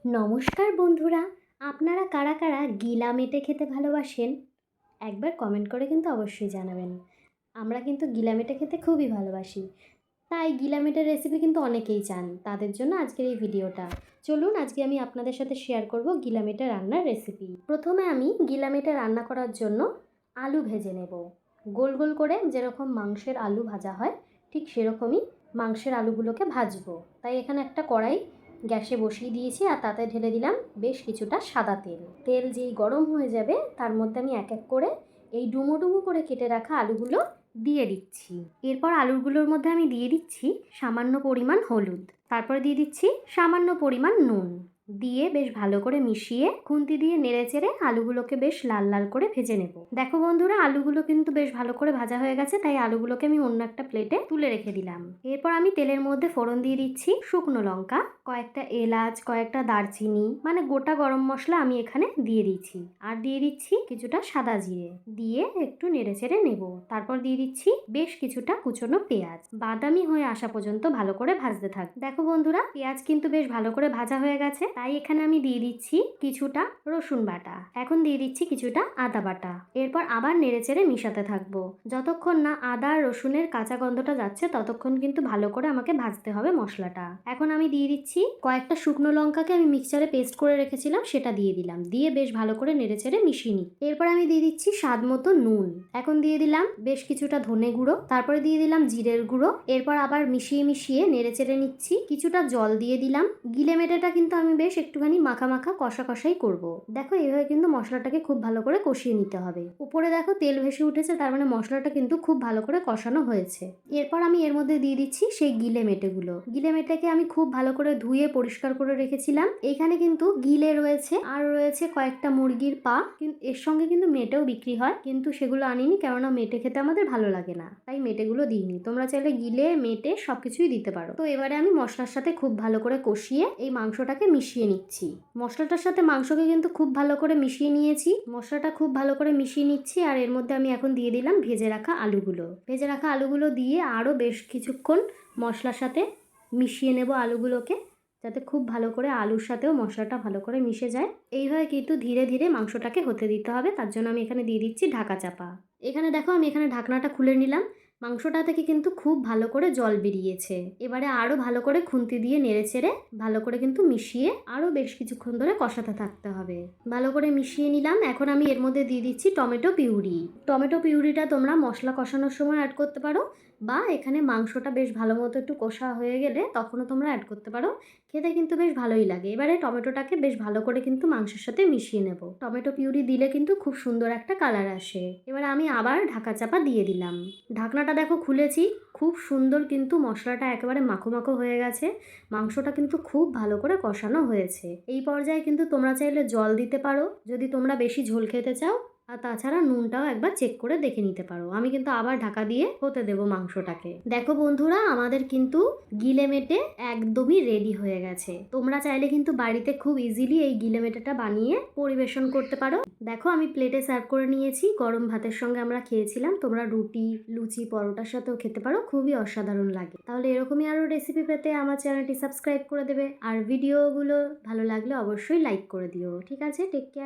নমস্কার বন্ধুরা, আপনারা কারা কারা গিলা মেটে খেতে ভালোবাসেন? একবার কমেন্ট করে কিন্তু অবশ্যই জানাবেন। আমরা কিন্তু গিলা মেটে খেতে খুবই ভালোবাসি, তাই গিলা মেটের রেসিপি কিন্তু অনেকেই চান। তাদের জন্য আজকের এই ভিডিওটা। চলুন আজকে আমি আপনাদের সাথে শেয়ার করব গিলা মেটে রান্নার রেসিপি। প্রথমে আমি গিলা মেটে রান্না করার জন্য আলু ভেজে নেব। গোল গোল করে যেরকম মাংসের আলু ভাজা হয় ঠিক সেরকমই মাংসের আলুগুলোকে ভাজবো। তাই এখানে একটা কড়াই গ্যাসে বসিয়ে দিয়েছি আর তাতে ঢেলে দিলাম বেশ কিছুটা সাদা তেল। তেল যেই গরম হয়ে যাবে তার মধ্যে আমি এক এক করে এই ডুমো ডুমো করে কেটে রাখা আলুগুলো দিয়ে দিচ্ছি। এরপর আলুগুলোর মধ্যে আমি দিয়ে দিচ্ছি সামান্য পরিমাণ হলুদ, তারপরে দিয়ে দিচ্ছি সামান্য পরিমাণ নুন, দিয়ে বেশ ভালো করে মিশিয়ে খুন্তি দিয়ে নেড়ে চেড়ে আলুগুলোকে বেশ লাল লাল করে ভেজে নেব। দেখো বন্ধুরা, আলুগুলো কিন্তু বেশ ভালো করে ভাজা হয়ে গেছে, তাই আলুগুলোকে আমি অন্য একটা প্লেটে তুলে রেখে দিলাম। এরপর আমি তেলের মধ্যে ফোড়ন দিয়ে দিচ্ছি শুকনো লঙ্কা, কয়েকটা এলাচ, কয়েকটা দারচিনি মানে গোটা গরম মশলা আমি এখানে দিয়ে দিচ্ছি, আর দিয়ে দিচ্ছি কিছুটা সাদা জিরে, দিয়ে একটু নেড়ে চেড়ে নেব। তারপর দিয়ে দিচ্ছি বেশ কিছুটা কুচনো পেঁয়াজ, বাদামি হয়ে আসা পর্যন্ত ভালো করে ভাজতে থাক। দেখো বন্ধুরা, পেঁয়াজ কিন্তু বেশ ভালো করে ভাজা হয়ে গেছে, তাই এখানে আমি দিয়ে দিচ্ছি কিছুটা রসুন বাটা, এখন দিয়ে দিচ্ছি কিছুটা আদা বাটা। এরপর আবার নেড়েচেড়ে মিশাতে থাকবো। যতক্ষণ না আদা আর রসুনের কাঁচা গন্ধটা যাচ্ছে ততক্ষণ কিন্তু ভালো করে আমাকে ভাজতে হবে মশলাটা। এখন আমি দিয়ে দিচ্ছি কয়েকটা শুকনো লঙ্কাকে আমি মিক্সচারে পেস্ট করে রেখেছিলাম, সেটা দিয়ে দিলাম, দিয়ে বেশ ভালো করে নেড়েচেড়ে মিশিয়ে নিই। এরপর আমি দিয়ে দিচ্ছি স্বাদ মতো নুন, এখন দিয়ে দিলাম বেশ কিছুটা ধনে গুঁড়ো, তারপরে দিয়ে দিলাম জিরের গুঁড়ো। এরপর আবার মিশিয়ে মিশিয়ে নেড়েচেড়ে নিচ্ছি, কিছুটা জল দিয়ে দিলাম। গিলে মেটেটা কিন্তু আমি বেশ একটুখানি মাখা মাখা কষা কষাই করব। দেখো এইভাবে কিন্তু মশলাটাকে খুব ভালো করে কষিয়ে নিতে হবে। উপরে দেখো তেল ভেসে উঠেছে, তার মানে মশলাটা কিন্তু খুব ভালো করে কষানো হয়েছে। এরপর আমি এর মধ্যে দিয়ে দিচ্ছি সেই গিলে মেটেগুলো। গিলে মেটেকে আমি খুব ভালো করে ধুয়ে পরিষ্কার করে রেখেছিলাম। এখানে কিন্তু গিলে রয়েছে আর রয়েছে কয়েকটা মুরগির পা, কিন্তু এর সঙ্গে কিন্তু মেটেও বিক্রি হয়, কিন্তু সেগুলো আনিনি, কেননা মেটে খেতে আমাদের ভালো লাগে না, তাই মেটেগুলো দিইনি। তোমরা চাইলে গিলে মেটে সবকিছুই দিতে পারো। তো এবারে আমি মশলার সাথে খুব ভালো করে কষিয়ে এই মাংসটাকে মিশিয়ে নিচ্ছি। মশলাটার সাথে মাংসকে কিন্তু খুব ভালো করে মিশিয়ে নিয়েছি, মশলাটা খুব ভালো করে মিশিয়ে নিচ্ছি। আর এর মধ্যে আমি এখন দিয়ে দিলাম ভেজে রাখা আলুগুলো। ভেজে রাখা আলুগুলো দিয়ে আরও বেশ কিছুক্ষণ মশলার সাথে মিশিয়ে নেব আলুগুলোকে, যাতে খুব ভালো করে আলুর সাথেও মশলাটা ভালো করে মিশে যায়। এইভাবে কিন্তু ধীরে ধীরে মাংসটাকে হতে দিতে হবে, তার জন্য আমি এখানে দিয়ে দিচ্ছি ঢাকা চাপা। এখানে দেখো আমি এখানে ঢাকনাটা খুলে নিলাম, মাংসটা থেকে কিন্তু খুব ভালো করে জল বেরিয়েছে। এবারে আরও ভালো করে খুন্তি দিয়ে নেড়েচেড়ে ভালো করে কিন্তু মিশিয়ে আরও বেশ কিছুক্ষণ ধরে কষাতে থাকতে হবে। ভালো করে মিশিয়ে নিলাম। এখন আমি এর মধ্যে দিয়ে দিচ্ছি টমেটো পিউরি। টমেটো পিউরিটা তোমরা মশলা কষানোর সময় অ্যাড করতে পারো, বা এখানে মাংসটা বেশ ভালো মতো একটু কষা হয়ে গেলে তখনও তোমরা অ্যাড করতে পারো, খেতে কিন্তু বেশ ভালোই লাগে। এবারে টমেটোটাকে বেশ ভালো করে কিন্তু মাংসের সাথে মিশিয়ে নেব। টমেটো পিউরি দিলে কিন্তু খুব সুন্দর একটা কালার আসে। এবারে আমি আবার ঢাকা চাপা দিয়ে দিলাম। ঢাকনাটা দেখো খুলেছি, খুব সুন্দর কিন্তু মশলাটা একেবারে মাখো মাখো হয়ে গেছে, মাংসটা কিন্তু খুব ভালো করে কষানো হয়েছে। এই পর্যায়ে কিন্তু তোমরা চাইলে জল দিতে পারো যদি তোমরা বেশি ঝোল খেতে চাও, আর তাছাড়া নুনটাও একবার চেক করে দেখে নিতে পারো। আমি কিন্তু আবার ঢাকা দিয়ে হতে দেবো মাংসটাকে। দেখো বন্ধুরা, আমাদের কিন্তু গিলে মেটে একদমই রেডি হয়ে গেছে। তোমরা চাইলে কিন্তু বাড়িতে খুব ইজিলি এই গিলে মেটেটা বানিয়ে পরিবেশন করতে পারো। দেখো আমি প্লেটে সার্ভ করে নিয়েছি, গরম ভাতের সঙ্গে আমরা খেয়েছিলাম। তোমরা রুটি, লুচি, পরোটার সাথেও খেতে পারো, খুবই অসাধারণ লাগে। তাহলে এরকমই আরও রেসিপি পেতে আমার চ্যানেলটি সাবস্ক্রাইব করে দেবে, আর ভিডিওগুলো ভালো লাগলে অবশ্যই লাইক করে দিও। ঠিক আছে, টেক কেয়ার।